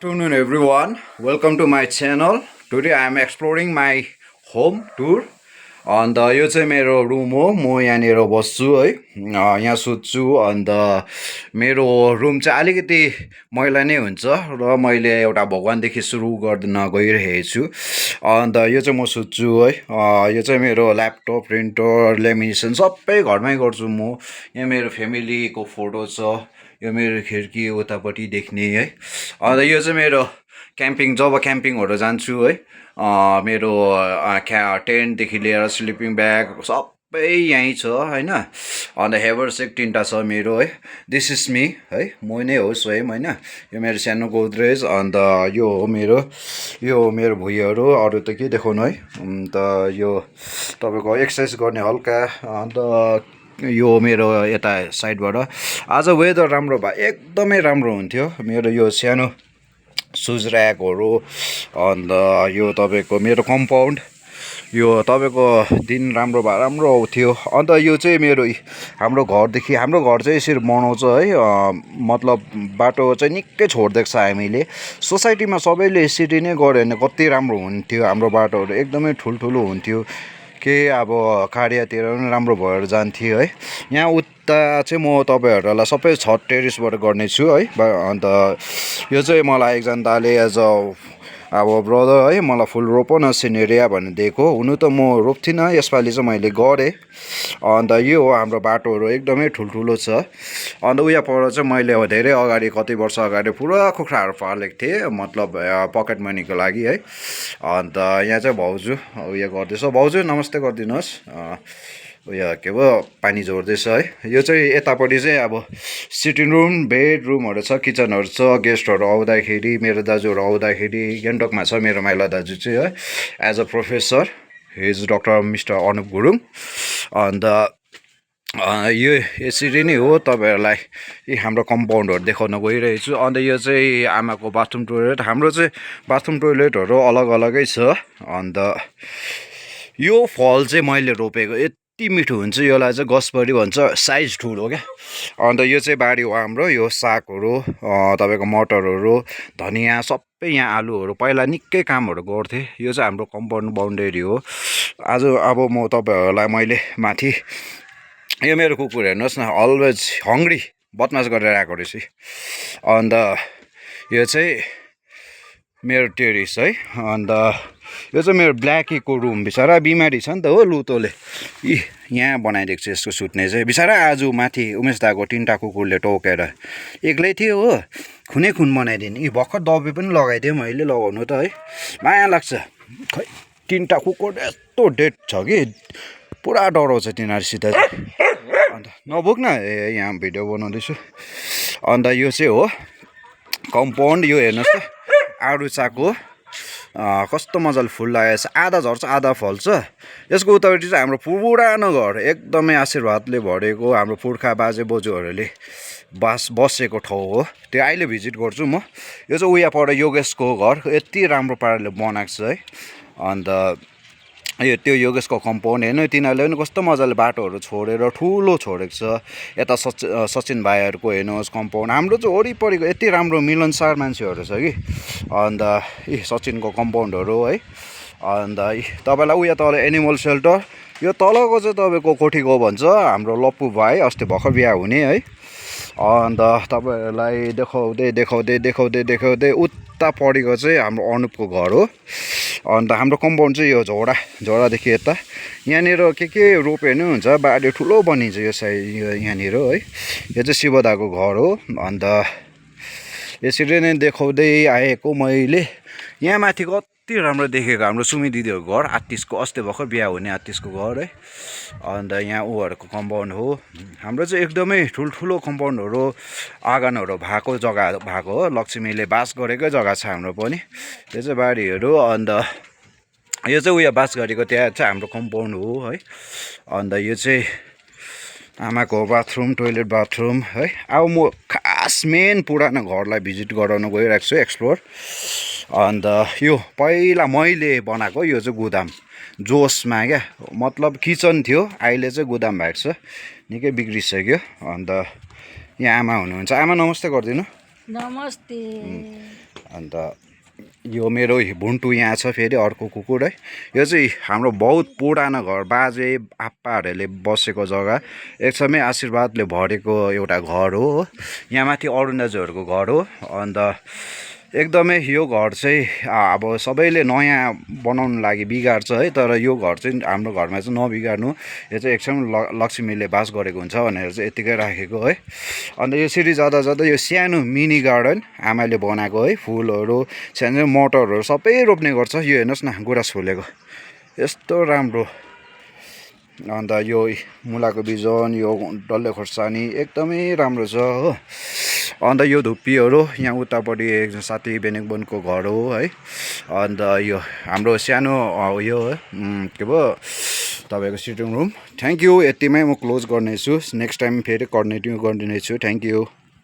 Afternoon everyone, welcome to my channel. Today I am exploring my home tour. अन्त यो चाहिँ मेरो room हो, म यहाँनिर बस्छु है, यहाँ सुत्छु। अन्त मेरो रुम चाहिँ अलिकति मैला नै हुन्छ र मैले एउटा भगवानदेखि सुरु गर्न गइरहेको छु। अन्त यो चाहिँ म सुत्छु है, यो चाहिँ मेरो ल्यापटप, प्रिन्टर, लेमिनेसन सबै घरमै गर्छु म। यहाँ मेरो फ्यामिलीको फोटो छ, यो मेरो खिड्की उतापट्टि देख्ने है। अन्त यो चाहिँ मेरो क्याम्पिङ, जब क्याम्पिङहरू जान्छु है, मेरो टेन्टदेखि लिएर स्लिपिङ ब्याग सबै यहीँ छ होइन। अन्त हेभरसेक 3टा छ मेरो है। दिस इज मी है, म नै हो स्वयं होइन। यो मेरो सानो गोदरेज। अन्त यो हो मेरो भुइँहरू, अरू त के देखाउनु है। अन्त यो तपाईँको एक्सर्साइज गर्ने हल्का। अन्त यो मेरो यता साइडबाट आज वेदर राम्रो भए एकदमै राम्रो हुन्थ्यो। मेरो यो सानो सुज ऱ्याकहरू, अन्त यो तपाईँको मेरो कम्पाउन्ड, यो तपाईँको दिन राम्रो भए राम्रो आउँथ्यो। अन्त यो चाहिँ मेरो हाम्रो घर चाहिँ यसरी बनाउँछ है, मतलब बाटो चाहिँ निकै छोडिदिएको छ हामीले। सोसाइटीमा सबैले यसरी नै गऱ्यो भने कति राम्रो हुन्थ्यो, हाम्रो बाटोहरू एकदमै ठुल्ठुलो हुन्थ्यो, के अब कार्यतिर पनि राम्रो भएर जान्थ्यो है। यहाँ उता चाहिँ म तपाईँहरूलाई सबै छत टेरिसबाट गर्नेछु है। अन्त यो चाहिँ मलाई एकजना दाले एज अ अब ब्रदर है, मलाई फुल रोप न सिनेरिया भनेर दिएको। हुनु त म रोप्थिनँ, यसपालि चाहिँ मैले गरेँ। अन्त यो हो हाम्रो बाटोहरू एकदमै ठुल्ठुलो छ। अन्त उयो पर चाहिँ मैले धेरै अगाडि, कति वर्ष अगाडि पुरा कुखुराहरू पालेको थिएँ, मतलब पकेट मनीको लागि है। अन्त यहाँ चाहिँ भाउजू उयो गर्दैछ, भाउजू नमस्ते गरिदिनुहोस्। उयो के पो पानी झर्दैछ है। यो चाहिँ यतापट्टि चाहिँ अब सिटिङ रुम, बेडरुमहरू छ, किचनहरू छ। गेस्टहरू आउँदाखेरि, मेरो दाजुहरू आउँदाखेरि, गान्तोकमा छ मेरो माइला दाजु चाहिँ है, as a professor, his doctor mister Anup Gurung. अन्त यो यसरी नै हो, तपाईँहरूलाई हाम्रो कम्पाउन्डहरू देखाउन गइरहेको छु। अन्त यो चाहिँ आमाको बाथरुम टोइलेट, हाम्रो चाहिँ बाथरुम टोइलेटहरू अलग अलगै छ। अन्त यो फल चाहिँ मैले रोपेको, यति मिठो हुन्छ, यसलाई चाहिँ गसबरी भन्छ, साइज ठुलो क्या। अन्त यो चाहिँ बारी हो हाम्रो, यो सागहरू, तपाईँको मटरहरू, धनियाँ सबै, यहाँ आलुहरू, पहिला निकै कामहरू गर्थेँ। यो चाहिँ हाम्रो कम्पाउन्ड बााउन्ड्री हो। आज अब म तपाईँहरूलाई मैले माथि, यो मेरो कुकुर हेर्नुहोस् न, अलवेज हङ्ग्री, बदमास गरेर आएको रहेछ। अन्त यो चाहिँ मेरो टेरिस है। अन्त यो चाहिँ मेरो ब्ल्याकीको रुम, बिचरा बिमारी छ नि त हो, लुतोले यहाँ बनाइदिएको छु यसको सुत्ने चाहिँ। बिचरा आज माथि उमेश दाको 3टा कुकुरले टोकेर, एक्लै थियो हो, खुनै खुन बनाइदिने। भर्खर दबाई पनि लगाइदिएँ मैले, लगाउनु त है, माया लाग्छ। खै 3टा कुकुर यस्तो डेड छ कि पुरा डराउँछ तिनीहरूसित चाहिँ। अन्त नबोक न, यहाँ भिडियो बनाउँदैछु। अन्त यो चाहिँ हो कम्पाउन्ड। यो हेर्नुहोस् त, आरुचाको कस्तो मजाले फुल लागेको छ, आधा झर्छ आधा फल्छ। यसको उतापट्टि चाहिँ हाम्रो पुरानो घर, एकदमै आशीर्वादले भरेको, हाम्रो पुर्खा बाजे बोजूहरूले बसेको ठाउँ हो। त्यो अहिले भिजिट गर्छु म। यो चाहिँ उया पर योगेशको घर, यति राम्रो पाराले बनाएको छ है। अन्त यो त्यो योगेशको कम्पाउन्ड हेर्नु, तिनीहरूले पनि कस्तो मजाले बाटोहरू छोडेर ठुलो छोडेको छ। यता सचिन भाइहरूको हेर्नुहोस् कम्पाउन्ड, हाम्रो चाहिँ वरिपरिको यति राम्रो मिलनसार मान्छेहरू छ कि। अन्त सचिनको कम्पाउन्डहरू है। अन्त तपाईँलाई उयो तल एनिमल सेल्टर, यो तलको चाहिँ तपाईँको कोठीको भन्छ, हाम्रो लप्पु भाइ अस्ति भर्खर बिहा हुने है। अन्त तपाईँहरूलाई देखाउँदै उता पढेको चाहिँ हाम्रो अनुपको घर हो। अन्त हाम्रो कम्पाउन्ड चाहिँ यो झोडादेखि यता, यहाँनिर के रोप्यो भने हुन्छ, बारी ठुलो बनिन्छ यो यहाँनिर है। यो चाहिँ शिवदाको घर हो। अन्त यसरी नै देखाउँदै आएको मैले। यहाँ माथि कति राम्रो देखेको हाम्रो सुमी दिदीहरूको घर, आत्तिसको, अस्ति भर्खर बिहा हुने आत्तिसको घर है। अन्त यहाँ उहरूको कम्पाउन्ड हो। हाम्रो चाहिँ एकदमै ठुल्ठुलो कम्पाउन्डहरू, आँगनहरू भएको जग्गा भएको हो, लक्ष्मीले बास गरेकै जग्गा छ हाम्रो पनि। यो चाहिँ बारीहरू। अन्त यो चाहिँ उयो बास गरेको त्यहाँ चाहिँ हाम्रो कम्पाउन्ड हो है। अन्त यो चाहिँ आमाको बाथरुम, टोइलेट बाथरुम है। अब म खास मेन पुरानो घरलाई भिजिट गराउन गइरहेको छु, एक्सप्लोर। अन्त यो पहिला मैले बनाएको, यो चाहिँ गुदाम जोसमा क्या, मतलब किचन थियो, अहिले चाहिँ गुदाम भएको छ, निकै बिग्रिसक्यो। अन्त यहाँ आमा हुनुहुन्छ, आमा नमस्ते गरिदिनु। नमस्ते। अन्त यो मेरो भुन्टु यहाँ छ फेरि अर्को कुकुर है। यो चाहिँ हाम्रो बहुत पुरानो घर, बाजे आप्पाहरूले बसेको जग्गा, एकदमै आशीर्वादले भरेको एउटा घर हो। यहाँ माथि अरुण दाजुहरूको घर हो। अन्त एकदमै यो घर चाहिँ अब सबैले नयाँ बनाउनु लागि बिगार्छ है, तर यो घर चाहिँ हाम्रो घरमा चाहिँ नबिगार्नु, यो चाहिँ एकदम लक्ष्मीले बास गरेको हुन्छ भनेर चाहिँ यत्तिकै राखेको है। अन्त यसरी जाँदा जाँदा यो सानो मिनी गार्डन आमाले बनाएको है, फुलहरू सानो मटरहरू सबै रोप्ने गर्छ। यो हेर्नुहोस् न गुराँस फुलेको यस्तो राम्रो। अन्त यो मुलाको बिजन, यो डल्ले खोर्सानी एकदमै राम्रो छ हो। अन्त यो धुप्पीहरू यहाँ उतापट्टि एकजना साथी बेनेकबनको घर हो है। अन्त यो हाम्रो सानो यो के पो तपाईँको सिटिङ रुम। थ्याङ्क यू, यतिमै म क्लोज गर्नेछु। नेक्स्ट टाइम फेरि कन्टिन्यू गर्नेछु। Thank you.